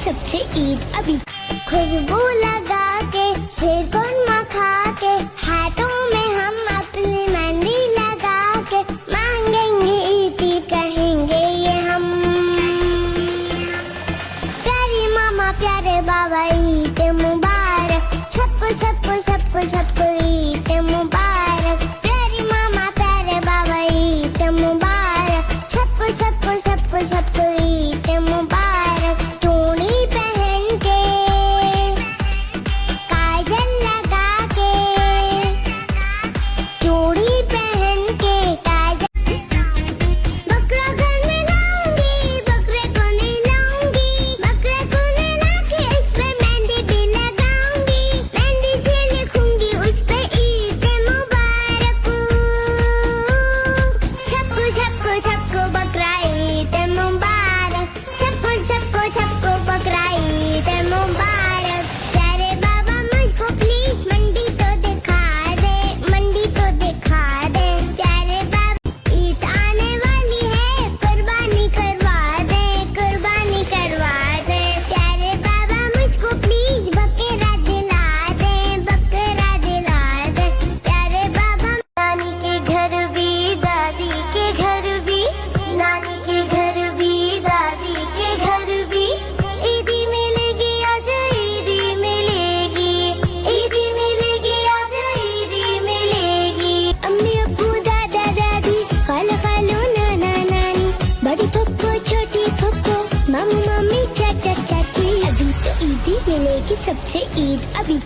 सबसे ईद अभी। खुशबू लगा के शिरकुरमा खा के हाथों में हम अपनी मेहंदी लगा के मांगेंगे ईदी कहेंगे ये हम। प्यारी मामा प्यारे बाबा ईद मुबारक, सबको सबको सबको सबको ईद मुबारक। प्यारी मामा प्यारे बाबा ईद मुबारक, सबको सबको सबको सबको ईद मुबारक। चूड़ी पहन के काजल लगा के, चूड़ी पहन के काजल। बकरा घर में लाऊंगी, बकरे को नहलाऊंगी, बकरे को नहला के इस पे मेहंदी भी लगाऊंगी, मेहंदी से लिखूंगी उस पे ईद मुबारक। सबको सबको सबको बकरा ईद मुबारक, सबको सबको सबको बकरा ईद मुबारक। प्यारे बाबा मुझको प्लीज मंडी तो दिखा दे, मंडी तो दिखा दे। प्यारे बाबा ईद आने वाली है, कुर्बानी करवा दे, कुर्बानी करवा दे। प्यारे बाबा मुझको प्लीज बकरा दिला दे, बकरा दिला दे। प्यारे बाबा नानी के घर भी दादी के घर भी, नानी के घर भी दादी के घर भी ईदी मिलेगी आज, ईदी मिलेगी, ईदी मिलेगी आज, ईदी मिलेगी। अम्मी अब्बू दादा दादी खाला खालू नाना नानी, बड़ी पप्पू छोटी पप्पू मामू मामी चाचा चाची, अभी तो ईदी मिलेगी सबसे ईद अभी।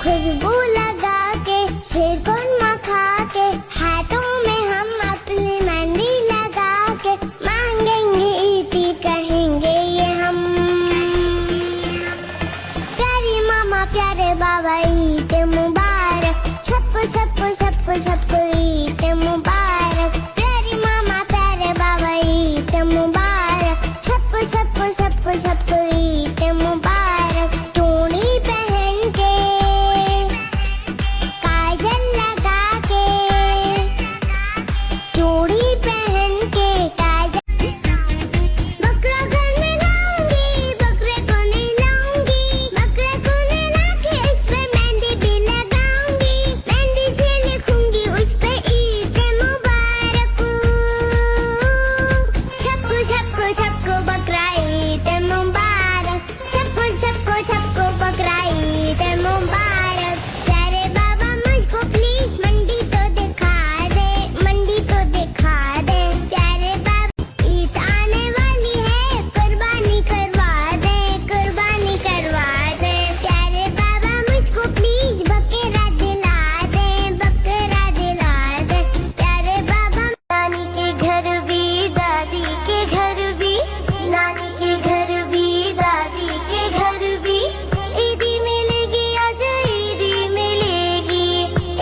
खुशबू लगा के शिरकुरमा खा के हाथों में हम अपनी मेहंदी लगा के मांगेंगे ईदी कहेंगे ये हम। प्यारी मामा प्यारे बाबा ईद मुबारक, सबको सबको सबको सबको ईद मुबारक। प्यारी मामा प्यारे बाबा ईद मुबारक, सबको सबको सबको सबको ईद मुबारक। चूड़ी पहन के काजल लगा के, चूड़ी पहन के काजल। बकरा घर में लाऊंगी, बकरे को नहलाऊंगी, बकरे को नहला के इस पे मेहंदी भी लगाऊंगी, मेहंदी से लिखूंगी उस पे ईद मुबारक। सबको सबको सबको बकरा ईद मुबारक, सबको सबको सबको बकरा ईद मुबारक। प्यारे बाबा मुझको प्लीज मंडी तो दिखा दे, मंडी तो दिखा दे। प्यारे बाबा ईद आने वाली है, कुर्बानी करवा दे, कुर्बानी करवा दे। प्यारे बाबा मुझको प्लीज बकरा दिला दे, बकरा दिला दे। प्यारे बाबा नानी के घर भी दादी के घर भी, नानी के घर भी दादी के घर भी ईदी मिलेगी आज, ईदी मिलेगी,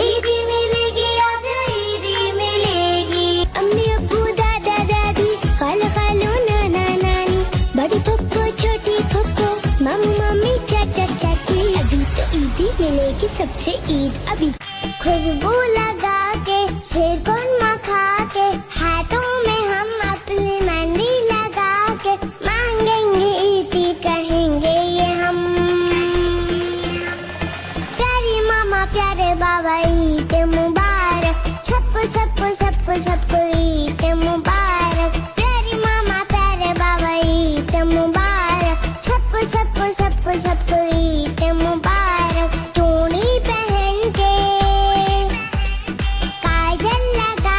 ईदी मिलेगी आज, ईदी मिलेगी। अम्मी अब्बू दादा दादी खाला खालू नाना नानी, बड़ी पप्पू छोटी पप्पू मामू मामी चाचा चाची, अभी तो ईदी मिलेगी सबसे ईद अभी। खुशबू लगा के शिरकुरमा खा के हाथों में हम अपनी मेहंदी लगा के मांगेंगे ईदी कहेंगे ये हम। प्यारी मामा प्यारे बाबा ईद मुबारक, सबको सबको सबको सबको ईद मुबारक। प्यारी मामा प्यारे बाबा ईद मुबारक, सबको सबको सबको सबको ईद मुबारक। चूड़ी पहन के काजल लगा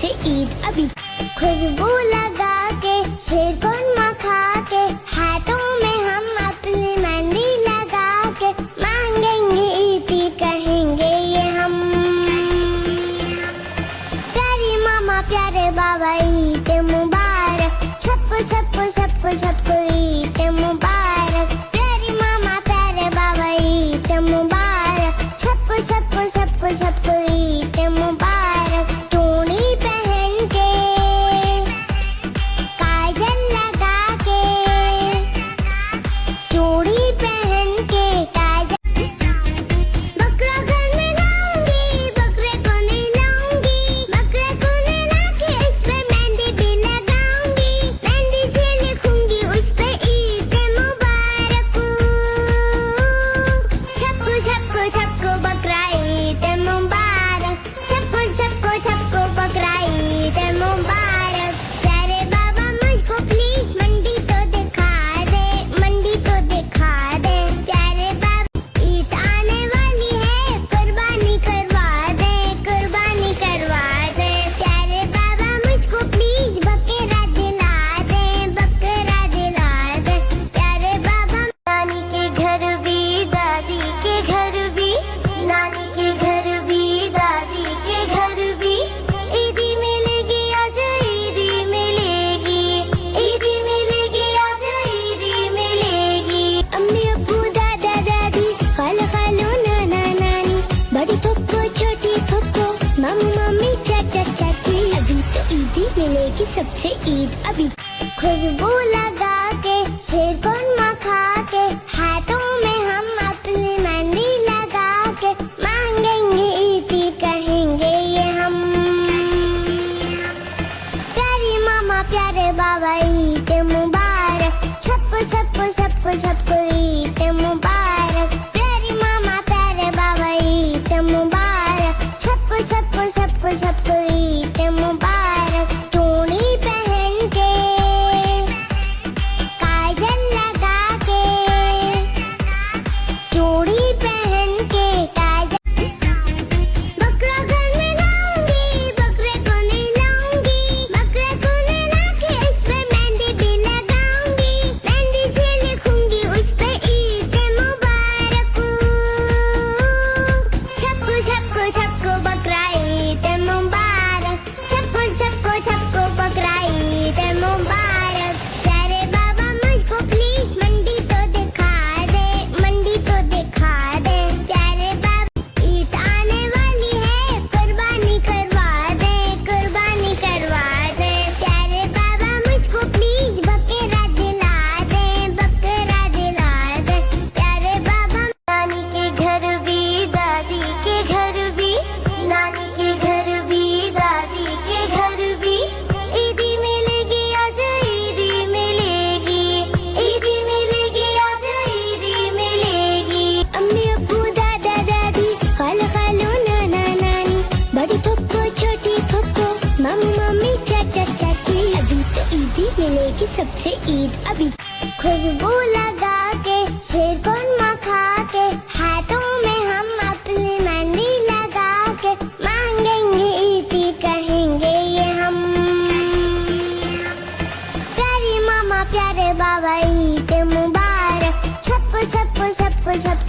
सबसे ईद अभी। खुशबू लगा के शेर खुरमा खा के हाथों में हम अपनी मेहंदी लगा के मांगेंगे ईदी कहेंगे ये हम। प्यारी मामा प्यारे बाबा ईद मुबारक, सबको सबको सबको सबको ईद मुबारक। प्यारी मामा प्यारे बाबा ईद मुबारक, सबको सबको सबको सबको ईद मुबारक। चूड़ी पहन के काजल लगा के, चूड़ी पहन के काजल। बकरा घर में लाऊंगी, बकरे को नहलाऊंगी, बकरे को नहला के इस पे मेहंदी भी लगाऊंगी। मेहंदी से लिखूंगी उस पे ईद मुबारक। सबको सबको सबको बकरा ईद मुबारक, सबको सबको सबको बकरा ईद मुबारक। प्यारे बाबा मुझको प्लीज मंडी तो दिखा दे, मंडी तो दिखा दे। प्यारे बाबा ईद आने वाली है, कुर्बानी करवा दे, कुर्बानी करवा दे। प्यारे बाबा मुझको प्लीज बकरा दिला दे, बकरा दिला दे। प्यारे बाबा नानी के घर भी दादी के घर भी, नानी के घर भी दादी के घर भी ईदी मिलेगी आज, ईदी मिलेगी, ईदी मिलेगी आज, ईदी मिलेगी। अम्मी अब्बू दादा दादी खाला खालू नाना नानी, बड़ी पप्पो छोटी पप्पो मम्मी मम्मी चाचा चाची, अभी तो ईदी मिलेगी सबसे ईद अभी। खुशबू लगा के शेर खुरमा खा के हाथों में हम अपनी मेहंदी लगा के मांगेंगे ईदी कहेंगे ये हम। प्यारी मामा प्यारे बाबा ईद मुबारक, सबको सबको सबको सबको ईद मुबारक। प्यारी मामा प्यारे बाबा ईद मुबारक, सबको सबको सबको सबको ईद मुबारक। चूड़ी पहन के काजल लगा के, चूड़ी पहन के काजल। बकरा घर में लाऊंगी, बकरे को नहलाऊंगी, बकरे को नहला के इस पे मेहंदी भी लगाऊंगी। मेहंदी से लिखूंगी उस पे ईद मुबारक। सबको सबको सबको बकरा ईद मुबारक, सबको सबको सबको बकरा ईद मुबारक। प्यारे बाबा मुझको प्लीज मंडी तो दिखा दे, मंडी तो दिखा दे। प्यारे बाबा ईद आने वाली है, कुर्बानी करवा दे, कुर्बानी करवा दे। प्यारे बाबा मुझको प्लीज बकरा दिला दे, बकरा दिला दे। प्यारे बाबा नानी के घर भी दादी के घर भी, नानी के घर भी दादी के घर भी ईदी मिलेगी आज, ईदी मिलेगी, ईदी मिलेगी आज, ईदी मिलेगी। अम्मी अब्बू दादा दादी खाला खालू नाना नानी, बड़ी पप्पो छोटी पप्पो मम्मी मम्मी चाचा चाची, अभी तो ईदी मिलेगी सबसे ईद अभी। खुशबू लगा के शेर खुरमा खा के हाथों में हम अपनी मेहंदी लगा के मांगेंगे ईदी कहेंगे ये हम। प्यारी मामा प्यारे बाबा ईद मुबारक, सबको सबको सबको सबको